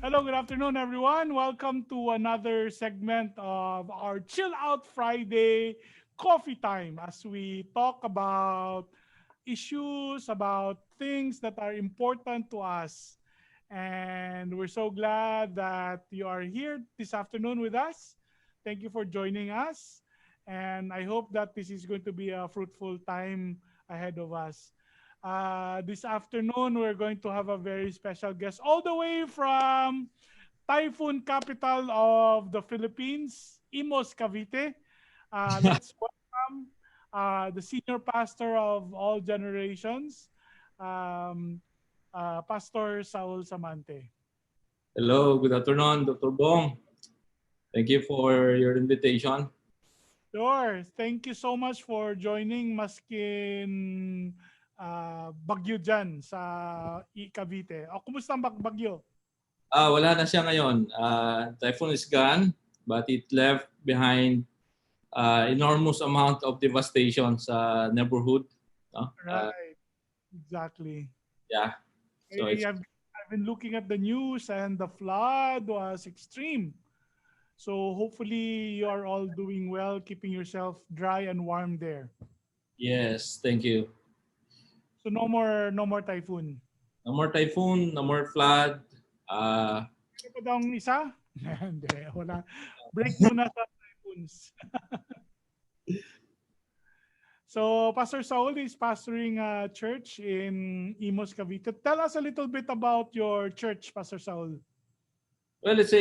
Hello, good afternoon, everyone. Welcome to another segment of our Chill Out Friday coffee time as we talk about issues, about things that are important to us. And we're so glad that you are here this afternoon with us. Thank you for joining us. And I hope that this is going to be a fruitful time ahead of us. This afternoon, we're going to have a very special guest all the way from typhoon capital of the Philippines, Imos, Cavite. Let's welcome the senior pastor of all generations, um, Pastor Saul Samante. Hello, good afternoon, Dr. Bong. Thank you for your invitation. Sure. Thank you so much for joining maskin Bagyo dyan sa Cavite. O, kumusta ang Bagyo? Wala na siya ngayon. Typhoon is gone, but it left behind enormous amount of devastation sa neighborhood. No? Right. Exactly. Yeah, so I it's have I've been looking at the news and the flood was extreme. So hopefully you are all doing well, keeping yourself dry and warm there. yes, thank you. So no more typhoon. No more typhoon, no more flood. Uh, Ano pa daw ang isa? Hindi, wala. Break muna sa typhoons. So Pastor Saul is pastoring a church in Imos, Cavite. Tell us a little bit about your church, Pastor Saul. well, it's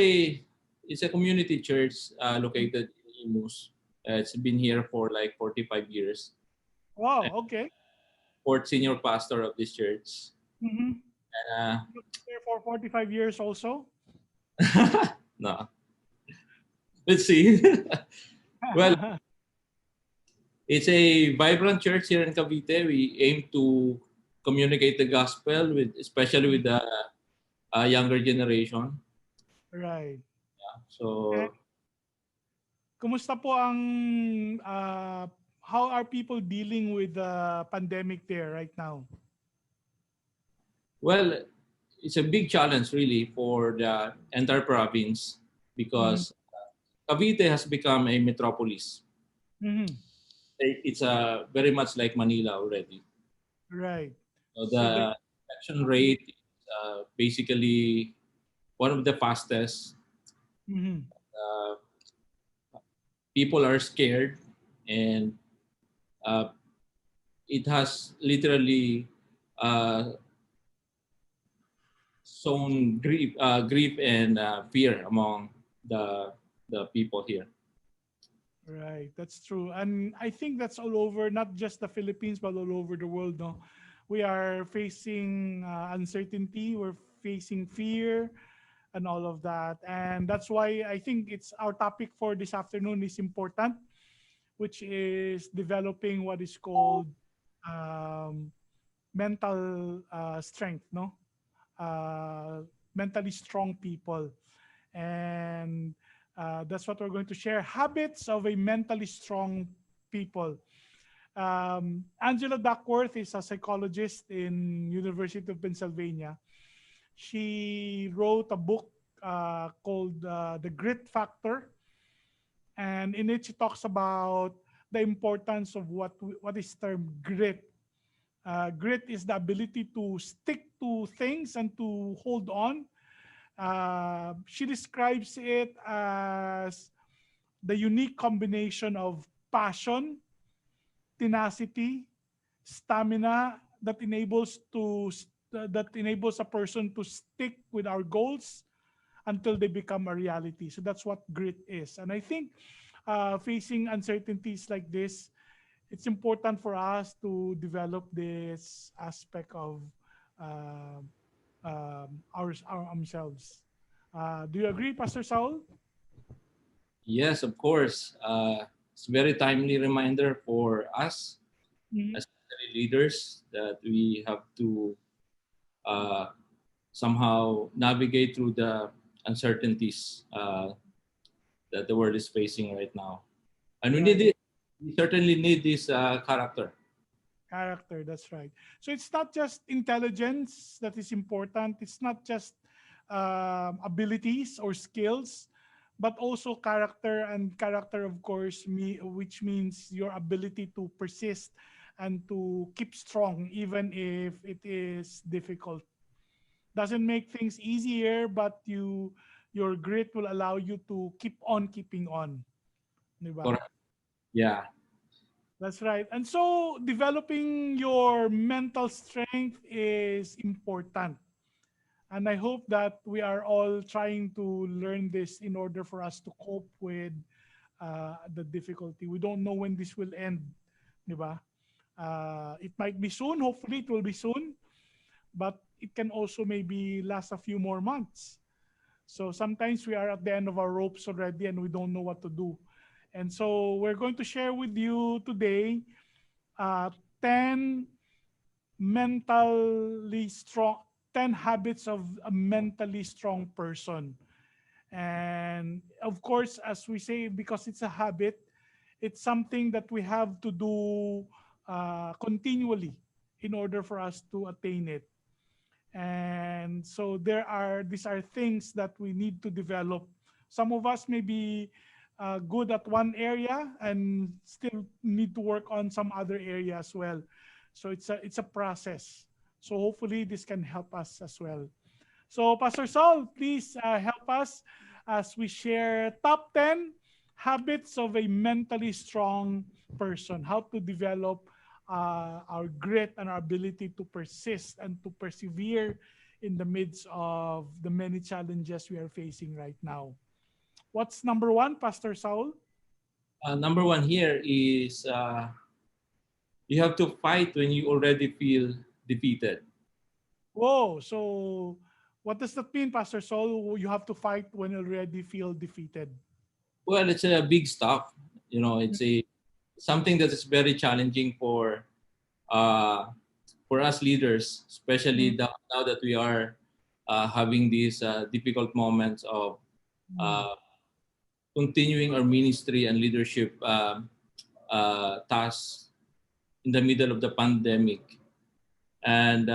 a community church located in Imus. It's been here for like 45 years. Wow, I'm okay. fourth senior pastor of this church. Mm-hmm. And, There for 45 years also. no, let's see. Well, it's a vibrant church here in Cavite. We aim to communicate the gospel with, especially with the younger generation. Right. And So, kumusta po ang how are people dealing with the pandemic there right now? well, it's a big challenge really for the entire province Mm-hmm. because Cavite has become a metropolis. Mm-hmm. It's very much like Manila already. Right. So So there. the infection rate is basically one of the fastest. Mm-hmm. Uh, People are scared, and uh, it has literally uh, sown grief and fear among the people here. Right. That's true. And I think that's all over, not just the Philippines, but all over the world. No, we are facing uncertainty. We're facing fear and all of that. And that's why I think it's our topic for this afternoon is important, which is developing what is called um, mental strength, no? Mentally strong people. And that's what we're going to share. Habits of a mentally strong people. Angela Duckworth is a psychologist in University of Pennsylvania. She wrote a book called The Grit Factor, and in it she talks about the importance of what is termed grit. Grit is the ability to stick to things and to hold on. She describes it as the unique combination of passion, tenacity, stamina that enables a person to stick with our goals until they become a reality. So that's what grit is. And I think facing uncertainties like this, it's important for us to develop this aspect of uh, ourselves. Do you agree, Pastor Saul? Yes, of course. It's a very timely reminder for us, Mhm. especially leaders, that we have to uh, somehow navigate through the uncertainties that the world is facing right now. And we need Right. it. We certainly need this character. Character, that's right. So it's not just intelligence that is important. It's not just abilities or skills, but also character, and character, of course, which means your ability to persist and to keep strong even if it is difficult. Doesn't make things easier, but your grit will allow you to keep on keeping on, di ba? Correct. Yeah. That's right. And so developing your mental strength is important. And I hope that we are all trying to learn this in order for us to cope with the difficulty. We don't know when this will end, di ba? It might be soon. Hopefully, it will be soon. But it can also maybe last a few more months. So sometimes we are at the end of our ropes already and we don't know what to do. And so we're going to share with you today uh, 10 mentally strong, 10 habits of a mentally strong person. And of course, as we say, because it's a habit, it's something that we have to do continually in order for us to attain it. And so these are things that we need to develop. Some of us may be good at one area and still need to work on some other area as well. So it's a process. So hopefully this can help us as well. So Pastor Saul, please help us as we share top 10 habits of a mentally strong person. How to develop our grit and our ability to persist and to persevere in the midst of the many challenges we are facing right now. What's number one, Pastor Saul? Number one here is you have to fight when you already feel defeated. Whoa, so what does that mean, Pastor Saul? You have to fight when you already feel defeated. Well, it's a big stuff. It's a something that is very challenging uh, for us leaders, especially Mm, now that we are having these difficult moments of mm. uh, continuing our ministry and leadership tasks in the middle of the pandemic. And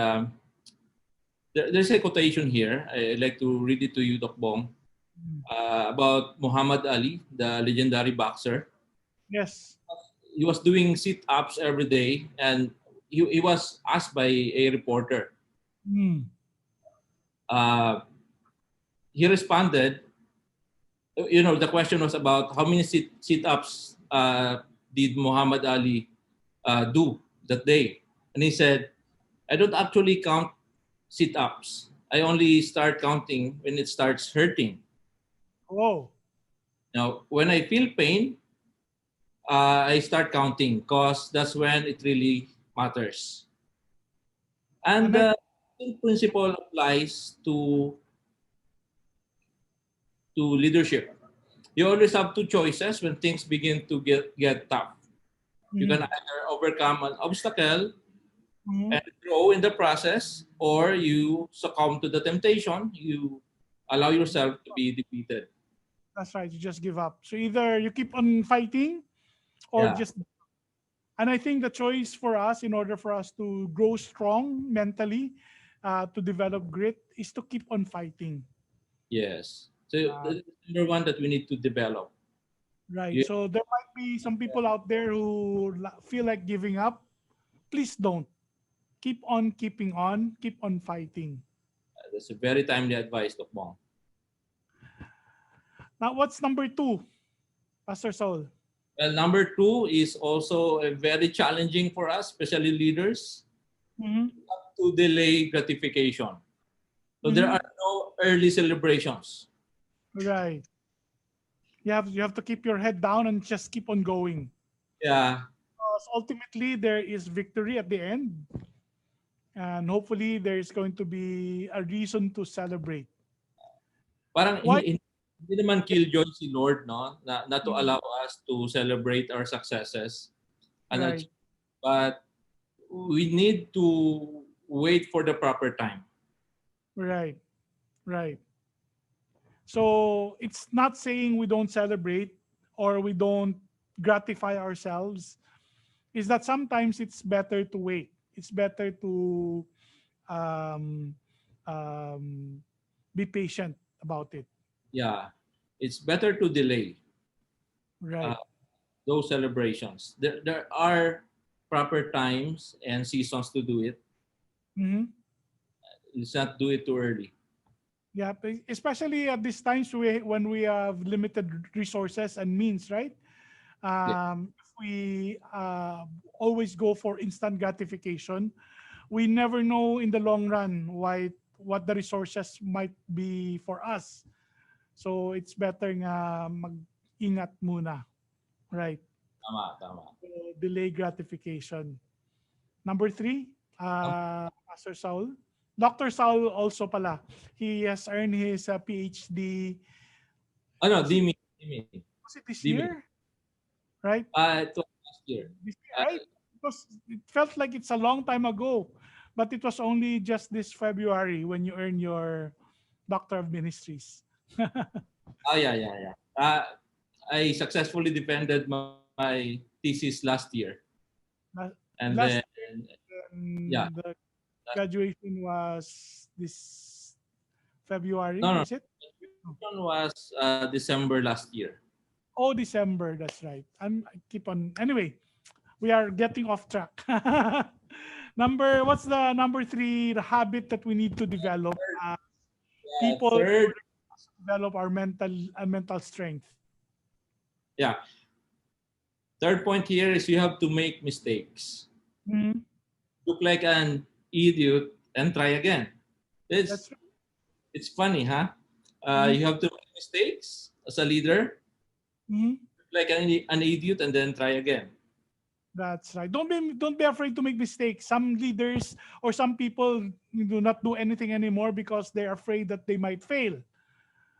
there's a quotation here. I'd like to read it to you, Doc Bong, Mm. about Muhammad Ali, the legendary boxer. Yes. He was doing sit-ups every day, and he was asked by a reporter. Mm. Uh, he responded, the question was about how many sit-ups did Muhammad Ali do that day. And he said, I don't actually count sit-ups. I only start counting when it starts hurting. Oh, Now, when I feel pain, I start counting because that's when it really matters. And and I the same principle applies to leadership. You always have two choices when things begin to get tough. You can mm, either overcome an obstacle mm, and grow in the process, or you succumb to the temptation. You allow yourself to be defeated. that's right. You just give up. So either you keep on fighting or Yeah. just. And I think the choice for us, in order for us to grow strong mentally, to develop grit, is to keep on fighting. Yes. So Uh, that's number one that we need to develop. right. You, So there might be some people out there who feel like giving up. Please don't. Keep on keeping on. Keep on fighting. that's a very timely advice, Doc Bong. Now, what's number two, Pastor Saul? Well, number two is also a very challenging for us, especially leaders, Mm-hmm. to delay gratification. So there Mm-hmm. are no early celebrations. Right. You have to keep your head down and just keep on going. Yeah. Because ultimately there is victory at the end, and hopefully there is going to be a reason to celebrate. Parang Why? hindi naman killjoy si Lord, no? Not to Mm, allow us to celebrate our successes and right, achieve, but we need to wait for the proper time. right, right. So it's not saying we don't celebrate or we don't gratify ourselves. Is that sometimes it's better to wait. It's better to um, um, be patient about it. Yeah, it's better to delay Right. uh, those celebrations. There are proper times and seasons to do it. Mm-hmm. Let's not do it too early. Yeah, especially at these times when we have limited resources and means, right? Yeah. If we always go for instant gratification, we never know in the long run what the resources might be for us. So it's better nga mag-ingat muna, right? Tama, tama. So, delay gratification. Number three, Pastor Saul. Dr. Saul also pala. He has earned his PhD. Ano, Was it Dimi. was it this Dimi. year? Right? It was last year. This year, Uh, right? Because it felt like it's a long time ago, but it was only just this February when you earned your Doctor of Ministries. yeah. I successfully defended my thesis last year. La- And then, Last yeah. the graduation was this February, No. is it? This one was December last year. Oh, December. That's right. I keep on. Anyway, we are getting off track. What's the number three? The habit that we need to develop. People in Third, order to develop our mental strength. yeah. Third point here is you have to make mistakes. Mhm. Look like an idiot and try again. It's That's right. it's funny, huh? Mhm. You have to make mistakes as a leader, Mhm. look like an idiot and then try again. That's right. Don't be afraid to make mistakes. Some leaders or some people do not do anything anymore because they're afraid that they might fail.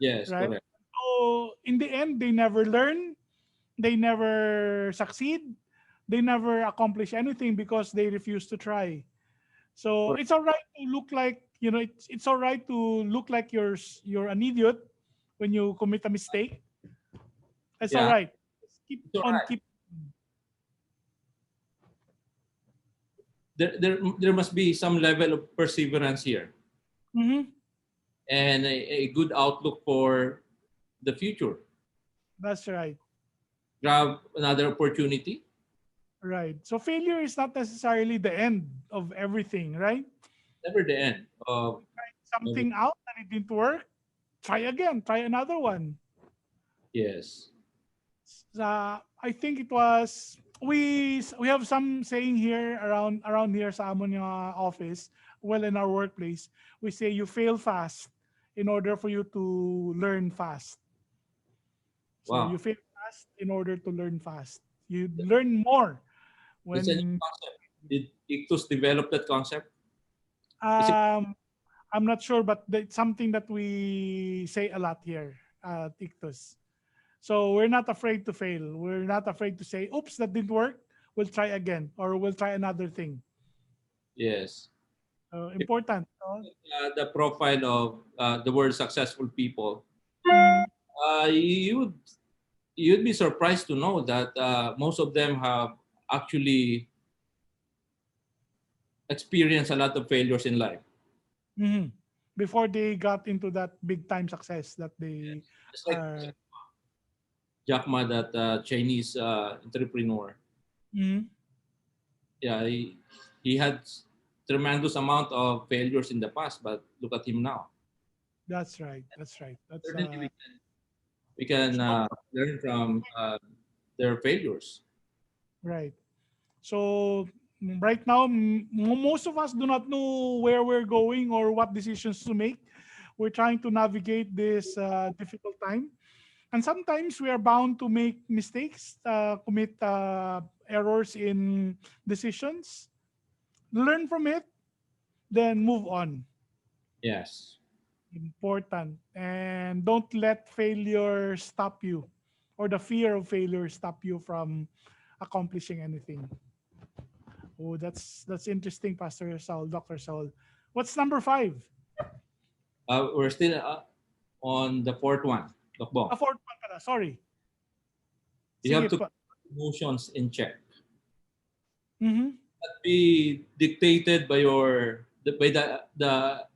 Yes, Right. correct. So in the end, they never learn. They never succeed. They never accomplish anything because they refuse to try. So Correct. it's all right to look like it's all right to look like you're an idiot when you commit a mistake. It's all Yeah, right. Just keep it's all on right. keep. There must be some level of perseverance here Mhm. and a good outlook for the future. That's right. Grab another opportunity. Right. So failure is not necessarily the end of everything, right? Never the end of every. Something out and it didn't work. Try again. Try another one. Yes. I think it was we have some saying here around here sa amon yung office, well in our workplace, we say you fail fast in order for you to learn fast. So you Wow. fail fast in order to learn fast. You learn more That's a new when concept. Did Ictus develop that concept? Is it? um I'm not sure, but it's something that we say a lot here at Ictus. So we're not afraid to fail. We're not afraid to say, oops, that didn't work. We'll try again or we'll try another thing. Yes. Important. No? The profile of the word successful people, Mhm. uh, you you'd be surprised to know that most of them have actually experienced a lot of failures in life. Mhm. Before they got into that big time success that they Just like are. Jack Ma, that Chinese entrepreneur. Mhm. Yeah, he had tremendous amount of failures in the past, but look at him now. That's right. That's right. That's Certainly, we can learn from their failures. right. So right now, most of us do not know where we're going or what decisions to make. We're trying to navigate this difficult time, and sometimes we are bound to make mistakes, commit errors in decisions, learn from it, then move on. Yes. Important. And don't let failure stop you or the fear of failure stop you from accomplishing anything. Oh, that's interesting, Pastor Saul, Dr. Saul. What's number five? We're still on the fourth one. Dokbong. Fourth one pala. Sorry. You have Sige to pa. keep emotions in check. Mm-hmm. Not be dictated by the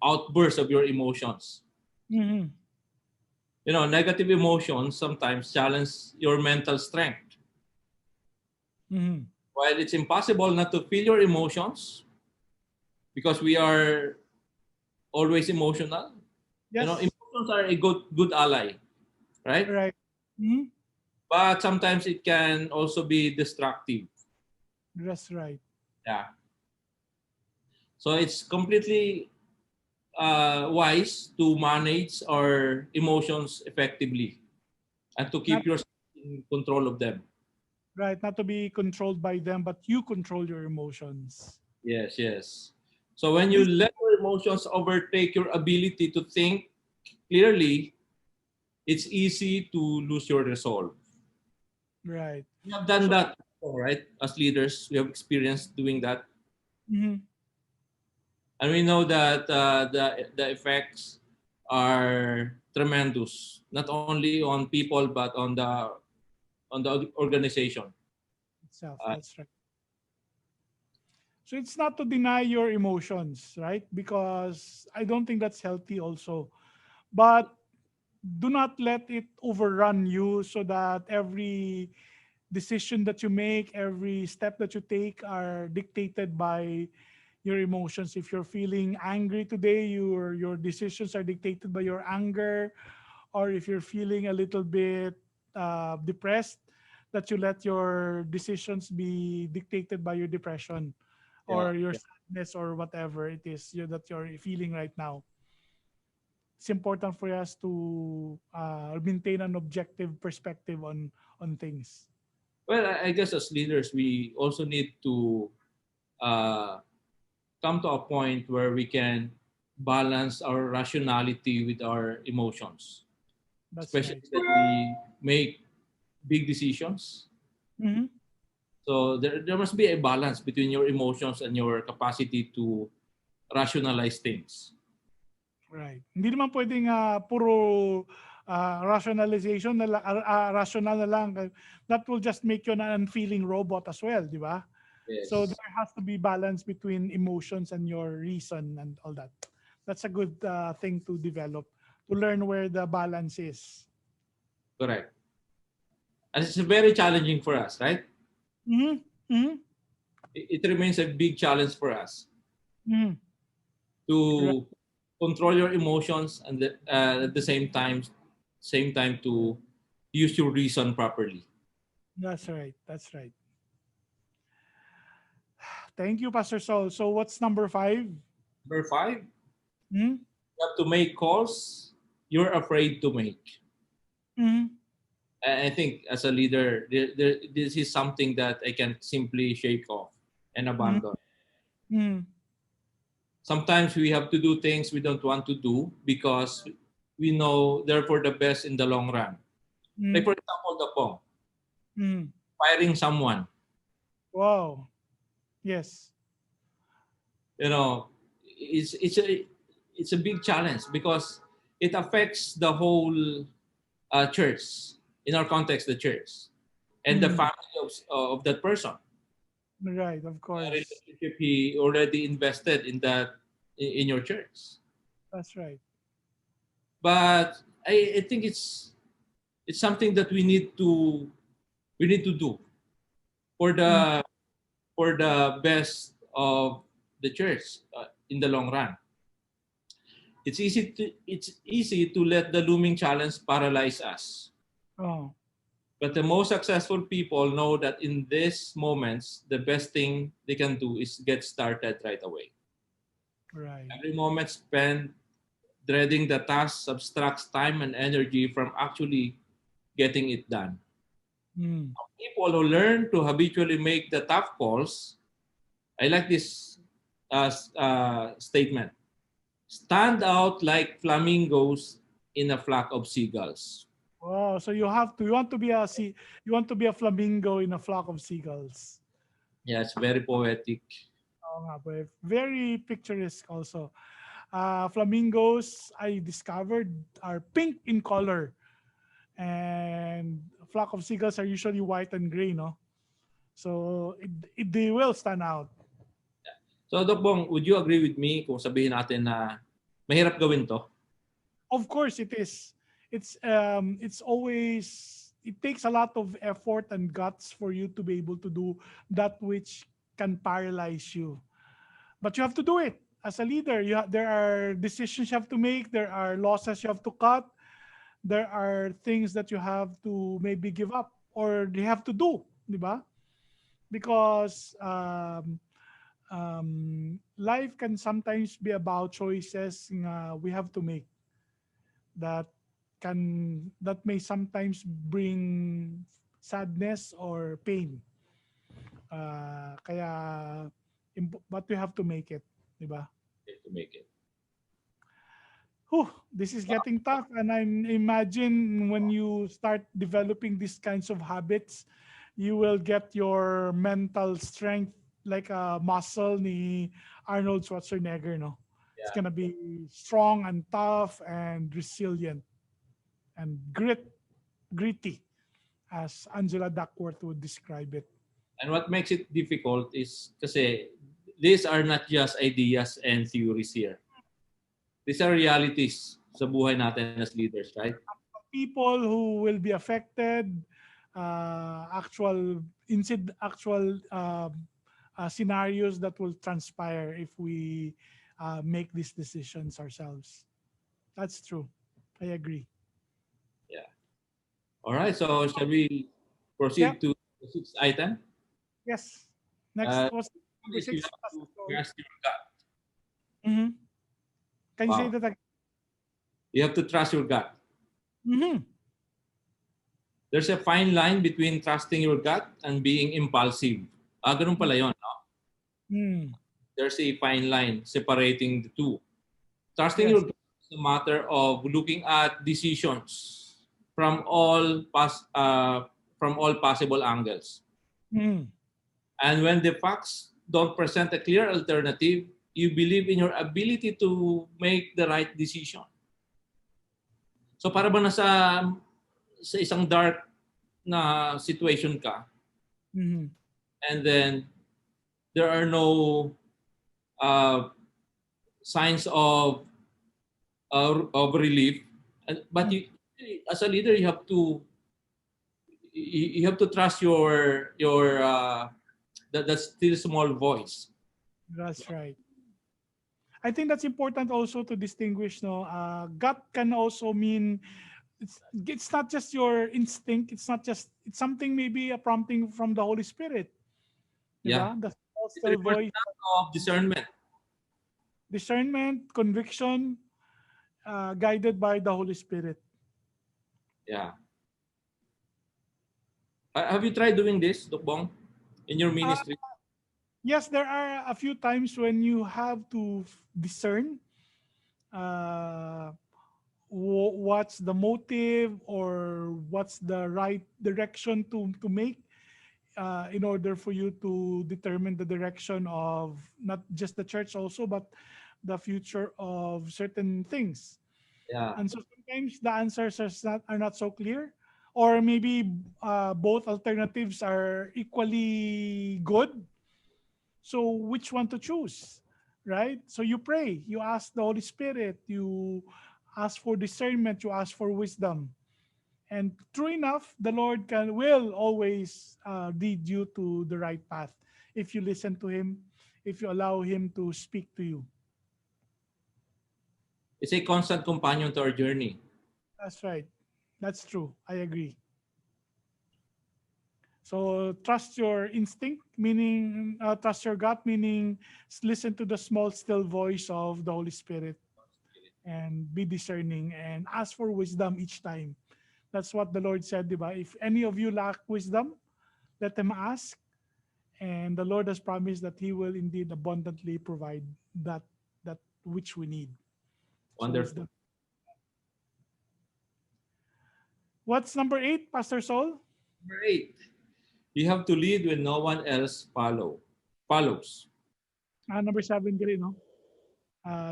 outburst of your emotions. Mm-hmm. Negative emotions sometimes challenge your mental strength. Mm-hmm. While it's impossible not to feel your emotions because we are always emotional, Yes. emotions are a good ally, right? Right. Mm-hmm. But sometimes it can also be destructive. That's right. Yeah. So it's completely wise to manage our emotions effectively and to Not keep yourself in control of them. right. Not to be controlled by them, but you control your emotions. Yes, yes. So when you This let your emotions overtake your ability to think clearly, it's easy to lose your resolve. right. We have done So that before, right? As leaders, we have experienced doing that. mhm, And we know that the effects are tremendous, not only on people but on the organization. itself. Uh, That's right. So it's not to deny your emotions, right? Because I don't think that's healthy also. But do not let it overrun you so that every decision that you make, every step that you take are dictated by your emotions. If you're feeling angry today, your decisions are dictated by your anger, or if you're feeling a little bit depressed, that you let your decisions be dictated by your depression yeah, or your yeah, sadness or whatever it is that you're feeling right now. It's important for us to maintain an objective perspective on things. well, I guess as leaders, we also need to uh, come to a point where we can balance our rationality with our emotions, That's especially right. that we make big decisions. Hmm. So there must be a balance between your emotions and your capacity to rationalize things. Right. Hindi naman pwedeng puro rationalization rational na lang. That will just make you an unfeeling robot as well, di ba? So Yes, there has to be balance between emotions and your reason and all that. That's a good thing to develop, to learn where the balance is. correct. And it's very challenging for us, right? Mm-hmm. Mm-hmm. It remains a big challenge for us Mm-hmm. Right. to control your emotions and at the same time to use your reason properly. That's right. That's right. Thank you, Pastor Saul. So what's number 5? Number five, Mm-hmm. you have to make calls you're afraid to make. Mm-hmm. I think as a leader, this is something that I can simply shake off and abandon. Mm-hmm. Sometimes we have to do things we don't want to do because we know they're for the best in the long run. Like Mm-hmm. for example, the pong, Mm-hmm. firing someone. Wow. Yes. You know, it's a big challenge because it affects the whole church. In our context, the church and the Mm. family of that person. Right, of course. Relationship he already invested in that in your church. That's right. But I think it's something that we need to do for Mm. the best of the church in the long run. It's easy to let the looming challenge paralyze us. Oh, But the most successful people know that in these moments, the best thing they can do is get started right away. right. Every moment spent dreading the task subtracts time and energy from actually getting it done. Mm. People who learn to habitually make the tough calls, I like this statement, stand out like flamingos in a flock of seagulls. Wow. So you want to be a flamingo in a flock of seagulls. Yeah, it's very poetic. Oo nga, but very picturesque also. Flamingos I discovered are pink in color, and a flock of seagulls are usually white and gray, no? So they will stand out. So, Doc Bong, would you agree with me kung sabihin natin na mahirap gawin to? Of course, it is. It's always, it takes a lot of effort and guts for you to be able to do that which can paralyze you. But you have to do it as a leader. There are decisions you have to make. There are losses you have to cut. There are things that you have to maybe give up or you have to do, di ba? Because life can sometimes be about choices we have to make that that may sometimes bring sadness or pain. Kaya but we have to make it, di ba? To make it. Whew, this is getting tough, and I imagine when you start developing these kinds of habits, you will get your mental strength like a muscle ni Arnold Schwarzenegger, no? It's Yeah. gonna be strong and tough and resilient and gritty, as Angela Duckworth would describe it. And what makes it difficult is kasi these are not just ideas and theories here. These are realities sa buhay natin as leaders, right? People who will be affected, actual scenarios that will transpire if we make these decisions ourselves. That's true. I agree. Yeah. All right. So shall we Yeah. proceed to the sixth item? Yes. Next Uh, was number is you six. have to trust your gut. Mm-hmm. Can you say Wow. that again? You have to trust your gut. Mm-hmm. There's a fine line between trusting your gut and being impulsive. Ganun pala yun, no? Mm. There's a fine line separating the two. Trusting your Yes. gut is a matter of looking at decisions from all possible angles. Mm. And when the facts don't present a clear alternative, you believe in your ability to make the right decision. So para ba sa isang dark na situation ka, Mm-hmm. and then there are no uh, signs of relief, but you, as a leader, you have to trust your that still small voice. That's right. I think that's important also to distinguish. No, gut can also mean it's not just your instinct. It's not just, it's something, maybe a prompting from the Holy Spirit. Yeah, Diba? The small it still refers voice, of discernment. discernment, conviction, guided by the Holy Spirit. Yeah. Have you tried doing this, Dok Bong, in your Uh, ministry? yes, there are a few times when you have to discern uh, what's the motive or what's the right direction to make in order for you to determine the direction of not just the church also, but the future of certain things. Yeah. And so sometimes the answers are not so clear, or maybe both alternatives are equally good. So which one to choose, right? So you pray, you ask the Holy Spirit, you ask for discernment, you ask for wisdom. And true enough, the Lord will always lead you to the right path if you listen to Him, if you allow Him to speak to you. It's a constant companion to our journey. That's right. That's true. I agree. So trust your instinct, meaning trust your gut, meaning listen to the small, still voice of the Holy Spirit and be discerning and ask for wisdom each time. That's what the Lord said, diba? If any of you lack wisdom, let them ask. And the Lord has promised that He will indeed abundantly provide that which we need. So Wonderful. wisdom. What's number 8, Pastor Saul? Number 8, you have to lead when no one else follows. Number 7, galing, no?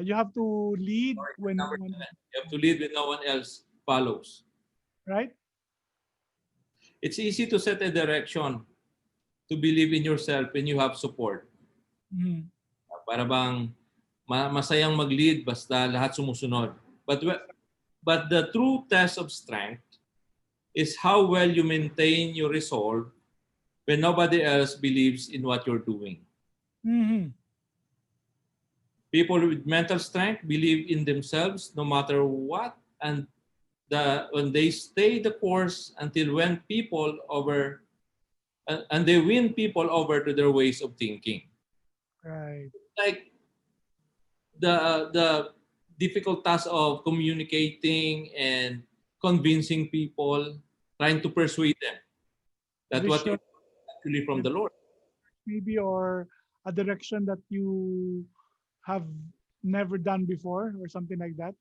You have to lead Sorry, when no number one, 7, you have to lead when no one else follows. right? It's easy to set a direction, to believe in yourself when you have support. Mm. Para bang masayang mag-lead basta lahat sumusunod. But But the true test of strength is how well you maintain your resolve when nobody else believes in what you're doing. Mm-hmm. People with mental strength believe in themselves no matter what, and when they stay the course until when people over and they win people over to their ways of thinking. Right. Like the difficult task of communicating and convincing people, trying to persuade them that what Vision, you're actually from with the Lord. maybe, or a direction that you have never done before, or something like that.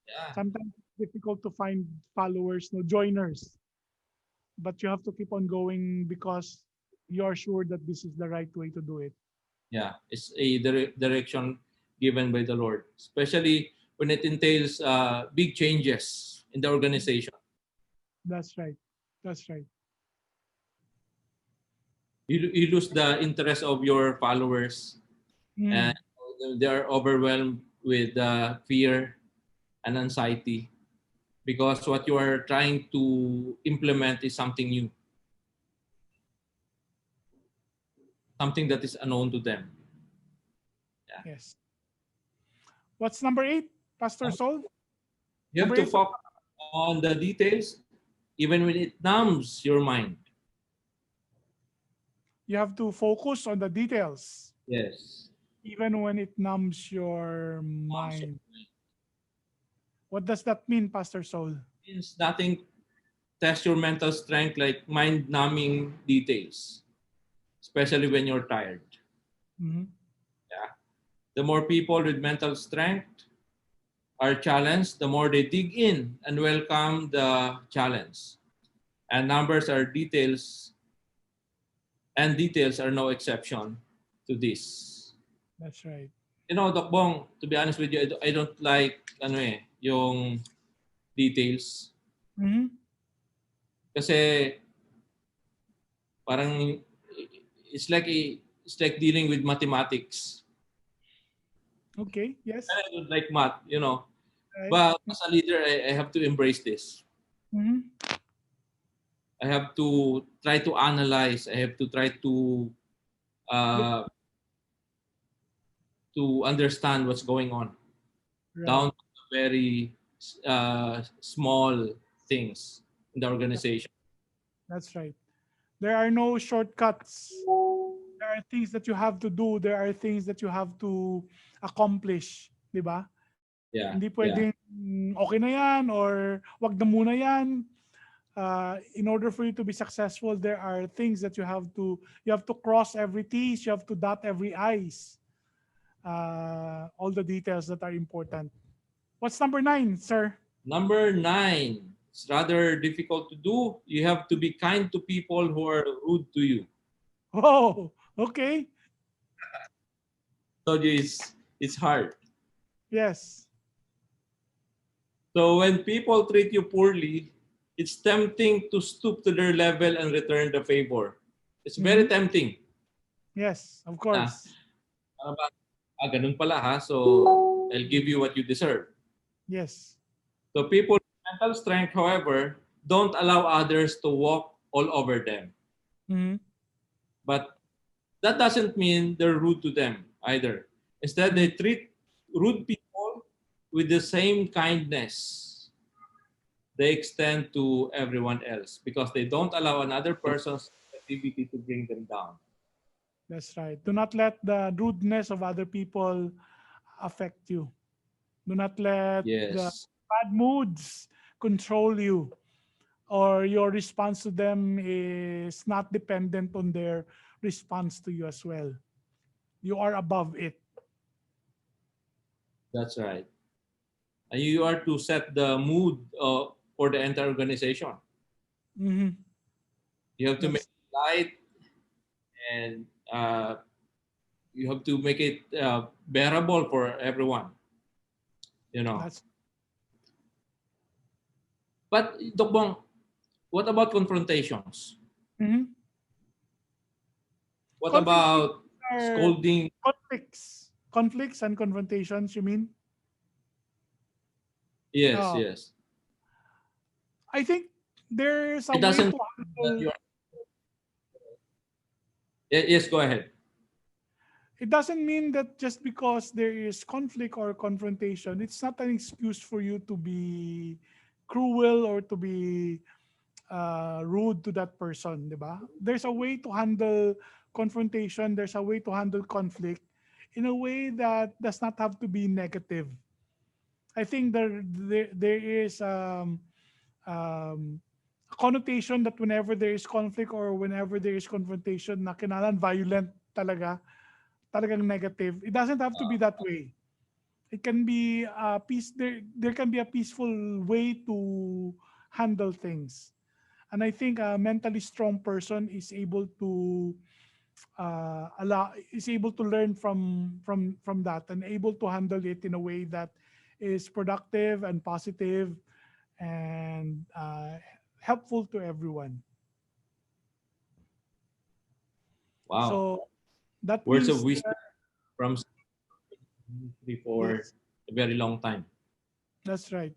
Yeah, Sometimes it's difficult to find followers, no joiners, but you have to keep on going because you're sure that this is the right way to do it. yeah, it's a direction given by the Lord, especially when it entails big changes in the organization. That's right. That's right. You lose the interest of your followers, and Mm, they are overwhelmed with fear and anxiety because what you are trying to implement is something new, something that is unknown to them. Yeah. yes. What's number 8, Pastor Sol? You have Number to 8. focus on the details, even when it numbs your mind. You have to focus on the details, Yes. even when it numbs your mind. What does that mean, Pastor Sol? Means nothing tests your mental strength like mind numbing details, especially when you're tired. Mm-hmm. Yeah. The more people with mental strength are challenged, the more they dig in and welcome the challenge. And numbers are details, and details are no exception to this. That's right. You know, Doc Bong, to be honest with you, I don't like yung details. Mm-hmm. Kasi parang it's like it's like dealing with mathematics. Okay. And Yes. I don't like math, you know. Right. But as a leader, I have to embrace this. Mm-hmm. I have to try to analyze. I have to try Look. uh, to understand what's going on Right. down to the very small things in the organization. That's right. There are no shortcuts. There are things that you have to do. There are things that you have to accomplish. Di ba? Yeah, Hindi yeah, pwedeng okay na yan or wag na muna yan. In order for you to be successful, there are things that you have to cross every T's, you have to dot every I's. All the details that are important. What's number 9, sir? Number 9, it's rather difficult to do. You have to be kind to people who are rude to you. Oh, okay. So it's hard. Yes. So when people treat you poorly, it's tempting to stoop to their level and return the favor. It's very Mhm. tempting. Yes, of Na, course. para ba, ganun pala ha, so I'll give you what you deserve. Yes. So people with mental strength, however, don't allow others to walk all over them. Mhm. But that doesn't mean they're rude to them either. Instead, they Mhm. treat rude people with the same kindness they extend to everyone else because they don't allow another person's activity to bring them down. That's right. Do not let the rudeness of other people affect you. Do not let the Yes, bad moods control you, or your response to them is not dependent on their response to you as well. You are above it. that's right. And you are to set the mood for the entire organization. Mhm. You have to make That's it light and you have to make it bearable for everyone, you know. that's But, Doc Bong, what about confrontations? Mhm. What Confrontations about are scolding? conflicts and confrontations, you mean? Yes, Oh, yes. I think there's a It way doesn't to mean that handle. you are. Yes, go ahead. It doesn't mean that just because there is conflict or confrontation, it's not an excuse for you to be cruel or to be rude to that person, di ba? There's a way to handle confrontation. There's a way to handle conflict in a way that does not have to be negative. I think there is a connotation that whenever there is conflict or whenever there is confrontation na kinalan violent talaga, talagang negative. It doesn't have to be that way. It can be a peace. There can be a peaceful way to handle things. And I think a mentally strong person is able to learn from that and able to handle it in a way that is productive and positive and helpful to everyone. Wow. So that Words of means wisdom from for yes, a very long time. that's right.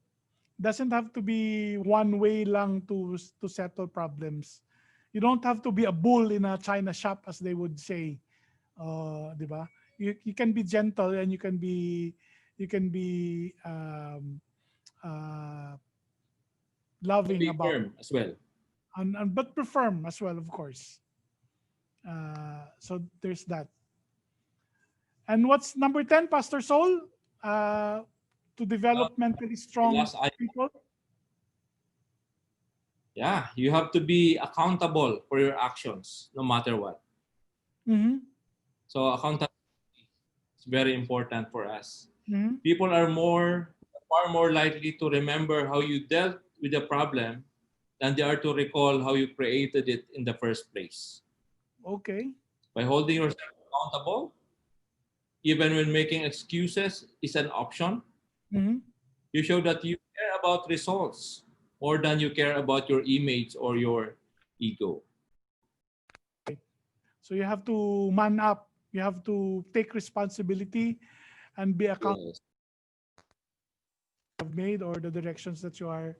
Doesn't have to be one way lang to settle problems. You don't have to be a bull in a china shop, as they would say. Di ba? You can be gentle and you can be uh, But loving be about firm as well. and but be firm as well, of course. So there's that. And what's number 10, Pastor Soul? Uh, to Uh, develop mentally the strong last I people. Yeah, you have to be accountable for your actions no matter what. Mm-hmm. So accountability is very important for us. Mm-hmm. People are far more likely to remember how you dealt with the problem than they are to recall how you created it in the first place. Okay. By holding yourself accountable, even when making excuses is an option, Mm-hmm. you show that you care about results more than you care about your image or your ego. So you have to man up. You have to take responsibility and be accountable Yes. have made or the directions that you are.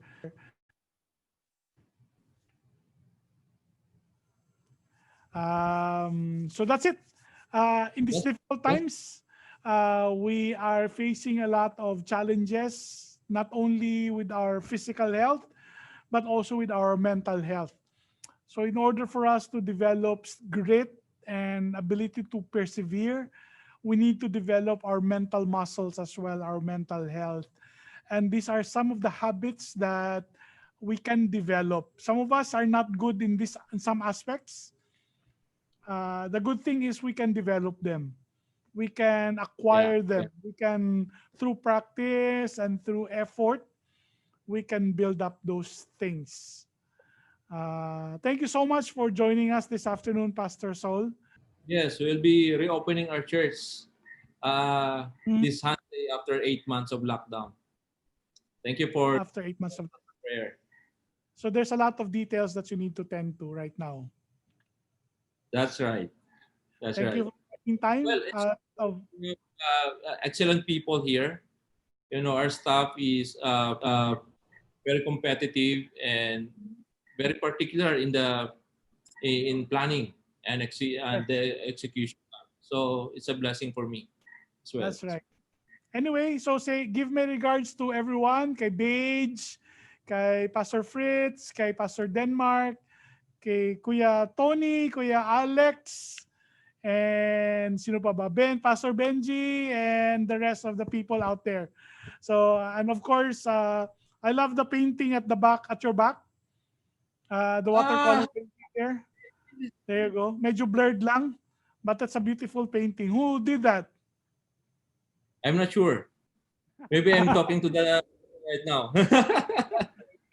So that's it. In these Yes. difficult Yes. times, we are facing a lot of challenges, not only with our physical health, but also with our mental health. So, in order for us to develop grit and ability to persevere, we need to develop our mental muscles as well, our mental health. And these are some of the habits that we can develop. Some of us are not good in some aspects. The good thing is we can develop them. We can Yeah. acquire Yeah. them. We can, through practice and through effort, we can build up those things. Thank you so much for joining us this afternoon, Pastor Saul. Yes, we'll be reopening our church Mhm. this Sunday after 8 months of lockdown. Thank you for After 8 months of, prayer. so there's a lot of details that you need to tend to right now. That's right. That's Thank you right. for taking time. Well, it's Of, excellent people here. You know, our staff is very competitive and very particular in planning and yes, the execution. So it's a blessing for me as well. that's right. Anyway, so say give my regards to everyone, kay Bage, kay Pastor Fritz, kay Pastor Denmark, kay Kuya Tony, Kuya Alex, and sino pa ba? Pastor Benji, and the rest of the people out there. So, and of course, I love the painting at the back, at your back, the Ah, watercolor painting there. There you go. Medyo blurred lang, but that's a beautiful painting. Who did that? I'm not sure. Maybe I'm talking to the right now.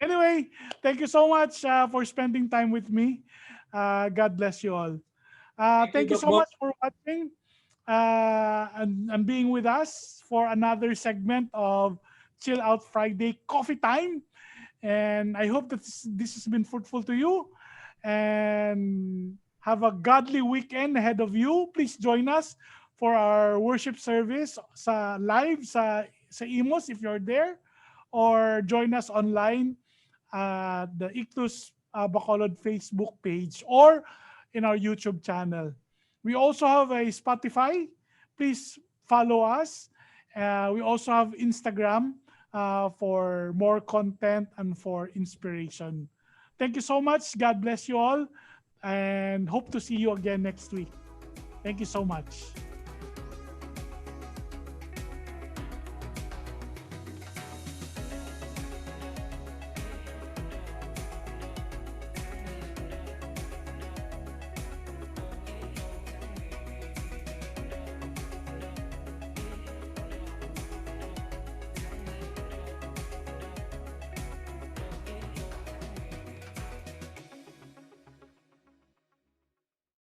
Anyway, thank you so much for spending time with me. God bless you all. Thank you, Thank you Doc so Bob. much for watching and being with us for another segment of Chill Out Friday Coffee Time. And I hope that this has been fruitful to you. And have a godly weekend ahead of you. Please join us for our worship service sa live sa Imos if you're there, or join us online at the Ictus Bacolod Facebook page or in our YouTube channel. We also have a Spotify. Please follow us. We also have Instagram for more content and for inspiration. Thank you so much. God bless you all and hope to see you again next week. Thank you so much.